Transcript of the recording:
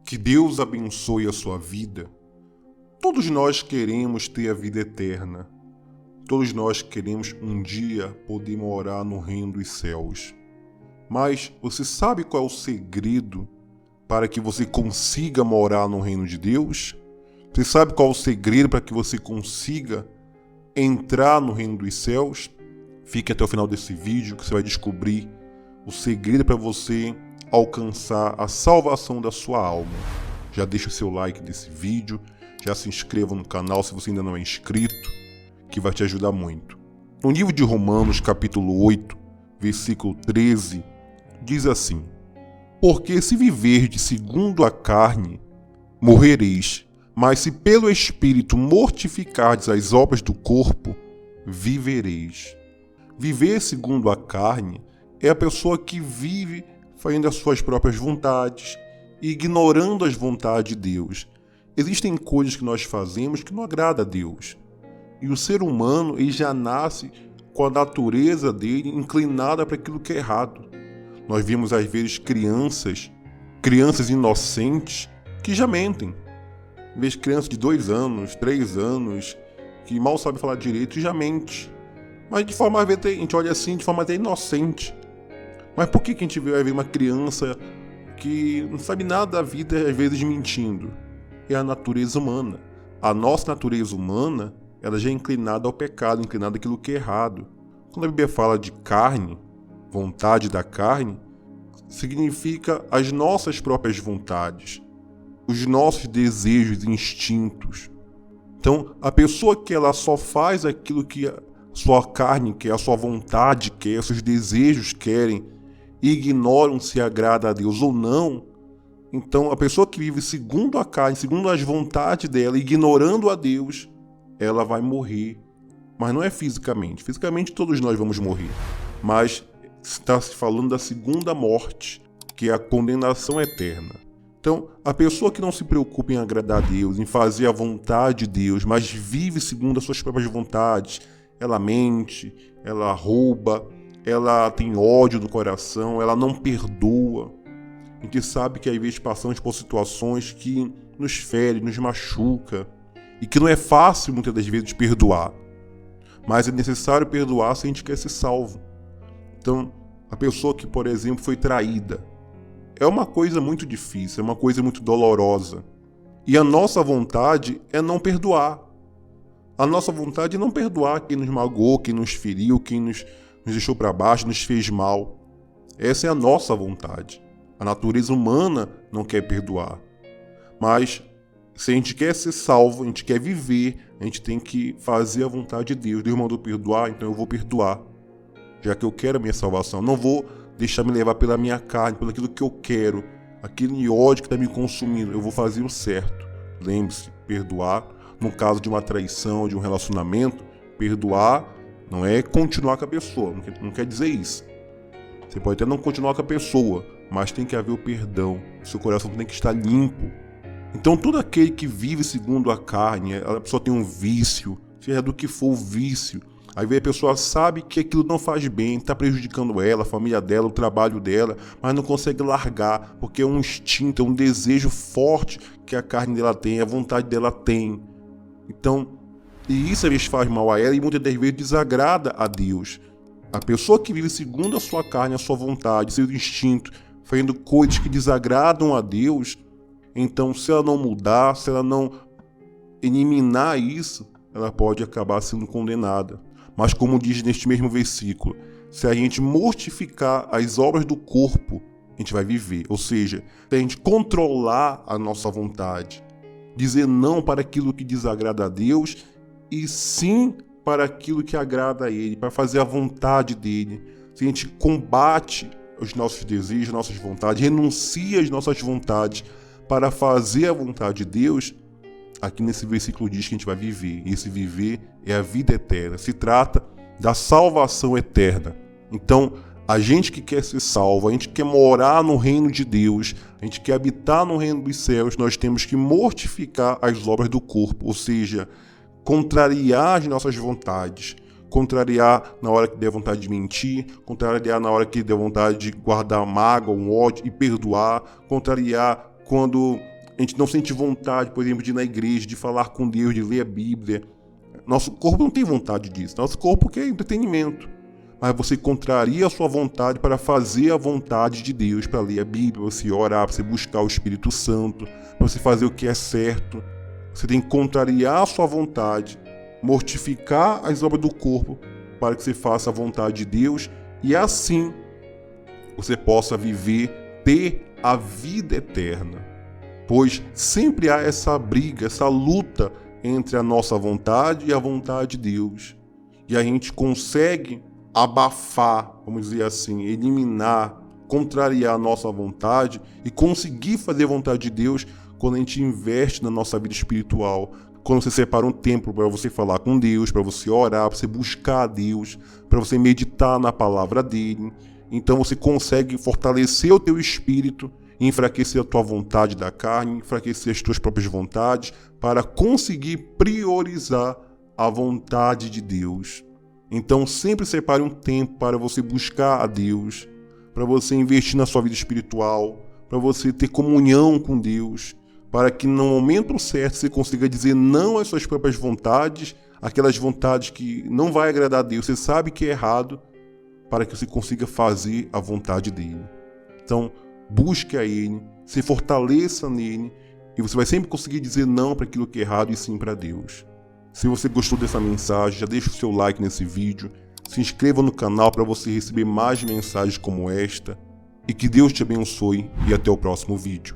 Que Deus abençoe a sua vida. Todos nós queremos ter a vida eterna. Todos nós queremos um dia poder morar no reino dos céus. Mas você sabe qual é o segredo para que você consiga morar no reino de Deus? Você sabe qual é o segredo para que você consiga entrar no reino dos céus? Fique até o final desse vídeo que você vai descobrir o segredo para você alcançar a salvação da sua alma. Já deixa o seu like nesse vídeo, já se inscreva no canal se você ainda não é inscrito, que vai te ajudar muito. No livro de Romanos, capítulo 8, versículo 13, diz assim: Porque se viverdes segundo a carne, morrereis, mas se pelo Espírito mortificardes as obras do corpo, vivereis. Viver segundo a carne é a pessoa que vive fazendo as suas próprias vontades e ignorando as vontades de Deus. Existem coisas que nós fazemos que não agradam a Deus. E o ser humano ele já nasce com a natureza dele inclinada para aquilo que é errado. Nós vemos às vezes crianças inocentes que já mentem. Às vezes crianças de 2 anos, 3 anos, que mal sabem falar direito e já mente. Mas de forma, às vezes, a gente olha assim, de forma até inocente. Mas por que a gente vai ver uma criança que não sabe nada da vida, às vezes mentindo? É a natureza humana. A nossa natureza humana, ela já é inclinada ao pecado, inclinada àquilo que é errado. Quando a Bíblia fala de carne, vontade da carne, significa as nossas próprias vontades, os nossos desejos e instintos. Então, a pessoa que ela só faz aquilo que a sua carne quer, a sua vontade quer, seus desejos querem, e ignoram se agrada a Deus ou não, então a pessoa que vive segundo a carne, segundo as vontades dela, ignorando a Deus, ela vai morrer. Mas não é fisicamente. Fisicamente todos nós vamos morrer. Mas está se falando da segunda morte, que é a condenação eterna. Então, a pessoa que não se preocupa em agradar a Deus, em fazer a vontade de Deus, mas vive segundo as suas próprias vontades, ela mente, ela rouba, ela tem ódio no coração, ela não perdoa. A gente sabe que às vezes passamos por situações que nos ferem, nos machuca, e que não é fácil muitas das vezes perdoar. Mas é necessário perdoar se a gente quer ser salvo. Então, a pessoa que, por exemplo, foi traída, é uma coisa muito difícil, é uma coisa muito dolorosa. E a nossa vontade é não perdoar. A nossa vontade é não perdoar quem nos magoou, quem nos feriu, quem nos deixou para baixo, nos fez mal. Essa é a nossa vontade. A natureza humana não quer perdoar. Mas se a gente quer ser salvo, a gente quer viver, a gente tem que fazer a vontade de Deus. Deus mandou perdoar, então eu vou perdoar. Já que eu quero a minha salvação. Não vou deixar me levar pela minha carne, pelo aquilo que eu quero. Aquele ódio que está me consumindo. Eu vou fazer o certo. Lembre-se, perdoar. No caso de uma traição, de um relacionamento, perdoar não é continuar com a pessoa, não quer dizer isso. Você pode até não continuar com a pessoa, mas tem que haver o perdão. Seu coração tem que estar limpo. Então todo aquele que vive segundo a carne, a pessoa tem um vício, seja do que for o vício. Aí a pessoa sabe que aquilo não faz bem, está prejudicando ela, a família dela, o trabalho dela, mas não consegue largar, porque é um instinto, é um desejo forte que a carne dela tem, a vontade dela tem. Então, e isso às vezes faz mal a ela e muitas das vezes desagrada a Deus. A pessoa que vive segundo a sua carne, a sua vontade, seu instinto, fazendo coisas que desagradam a Deus, então se ela não mudar, se ela não eliminar isso, ela pode acabar sendo condenada. Mas como diz neste mesmo versículo, se a gente mortificar as obras do corpo, a gente vai viver. Ou seja, se a gente controlar a nossa vontade, dizer não para aquilo que desagrada a Deus e sim para aquilo que agrada a Ele, para fazer a vontade dEle. Se a gente combate os nossos desejos, nossas vontades, renuncia às nossas vontades para fazer a vontade de Deus, aqui nesse versículo diz que a gente vai viver. E esse viver é a vida eterna. Se trata da salvação eterna. Então, a gente que quer ser salvo, a gente que quer morar no reino de Deus, a gente quer habitar no reino dos céus, nós temos que mortificar as obras do corpo, ou seja, contrariar as nossas vontades, contrariar na hora que der vontade de mentir, contrariar na hora que der vontade de guardar mágoa, um ódio e perdoar, contrariar quando A gente não sente vontade, por exemplo, de ir na igreja, de falar com Deus, de ler a Bíblia. Nosso corpo não tem vontade disso. Nosso corpo quer entretenimento. Mas você contraria a sua vontade para fazer a vontade de Deus, para ler a Bíblia, para você orar, para você buscar o Espírito Santo, para você fazer o que é certo. Você tem que contrariar a sua vontade, mortificar as obras do corpo, para que você faça a vontade de Deus e assim você possa viver, ter a vida eterna. Pois sempre há essa briga, essa luta entre a nossa vontade e a vontade de Deus. E a gente consegue abafar, vamos dizer assim, eliminar, contrariar a nossa vontade e conseguir fazer a vontade de Deus quando a gente investe na nossa vida espiritual. Quando você separa um tempo para você falar com Deus, para você orar, para você buscar a Deus, para você meditar na palavra dele. Então você consegue fortalecer o teu espírito, enfraquecer a tua vontade da carne, enfraquecer as tuas próprias vontades, para conseguir priorizar a vontade de Deus. Então sempre separe um tempo para você buscar a Deus, para você investir na sua vida espiritual, para você ter comunhão com Deus, para que no momento certo você consiga dizer não às suas próprias vontades, aquelas vontades que não vai agradar a Deus, você sabe que é errado, para que você consiga fazer a vontade dele. Então, busque a ele, se fortaleça nele, e você vai sempre conseguir dizer não para aquilo que é errado e sim para Deus. Se você gostou dessa mensagem, já deixa o seu like nesse vídeo, se inscreva no canal para você receber mais mensagens como esta, e que Deus te abençoe e até o próximo vídeo.